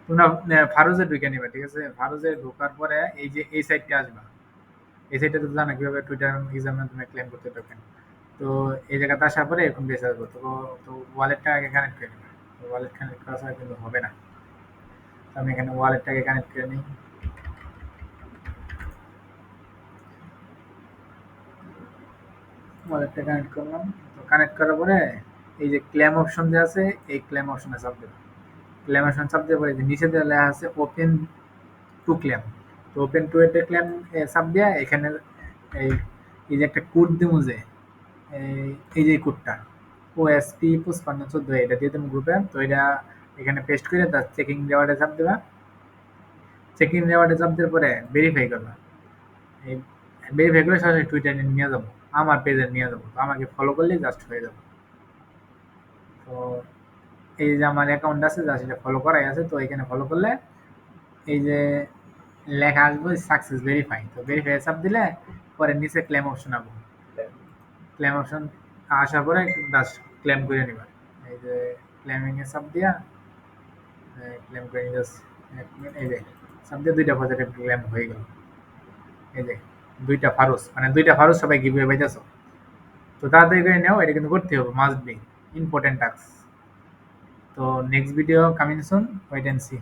তোমরা ফারুজে ঢুকে নিবা, ঠিক আছে? ফারুজে ঢোকার পরে এই যে এই সাইডটা আসবা, এই সাইডটা তো জানো কিভাবে টুইটার এক্সামে তুমি ক্লেম করতে টোকেন। তো এই জায়গাতে আসার পরে এরকম বেস আসবো। তো তো ওয়ালেটটা আগে কানেক্ট করে নিবা। তো ওয়ালেট কানেক্ট করা ছাড়া কিন্তু হবে না। তো আমি এখানে ওয়ালেটটাকে কানেক্ট করে নিই। ওয়ালেটটা কানেক্ট করলাম। তো কানেক্ট করার পরে এই যে ক্লেম অপশন যে আছে, এই ক্লেম অপশনে চাপ দেবো। ক্লেম অপশন চাপ দেওয়ার পরে যে নিচে যে লেখা আছে ওপেন টু ক্লেম, তো ওপেন টু এতে ক্লেম চাপ দেওয়া এখানে এই এই যে একটা কোড দিমু যে এই যে কোডটা OSP 5514 এটা দিয়ে তুমি গ্রুপে, তো এটা এখানে পেস্ট করে তার চেকিং রেওয়ার্ডে চাপ দেবা। চেকিং রেওয়ার্ডে চাপ দেওয়ার পরে ভেরিফাই করবা। এই ভেরিফাই করে সরাসরি টুইটারে নিয়ে যাবো, আমার পেজে নিয়ে যাবো। তো আমাকে ফলো করলেই জাস্ট হয়ে যাবে। তো এই যে আমার অ্যাকাউন্ট আছে যা সেটা ফলো করাই আছে, তো এখানে ফলো করলে এই যে লেখা আসবে সাকসেস ভেরিফাই, তো ভেরিফাই চাপ দিলে পরে নিচে ক্লেম অপশন আসবে। ক্লেম অপশন আসার পরে জাস্ট ক্লেম করে নিবা। এই যে ক্লেমিং এ চাপ দিয়া ক্লেম করে জাস্ট এই যে চাপ দিয়ে দুইটা পজিটিভ ক্লেম হয়ে গেল। এই যে দুইটা ফারুস, মানে দুইটা ফারুস সবাই গিভওয়ে পাইতেছো। তো তাড়াতাড়ি করে নাও, এটা কিন্তু করতে হবে, মাস্ট বি ইম্পর্টেন্ট টাস্ক। তো next video coming soon, wait and C.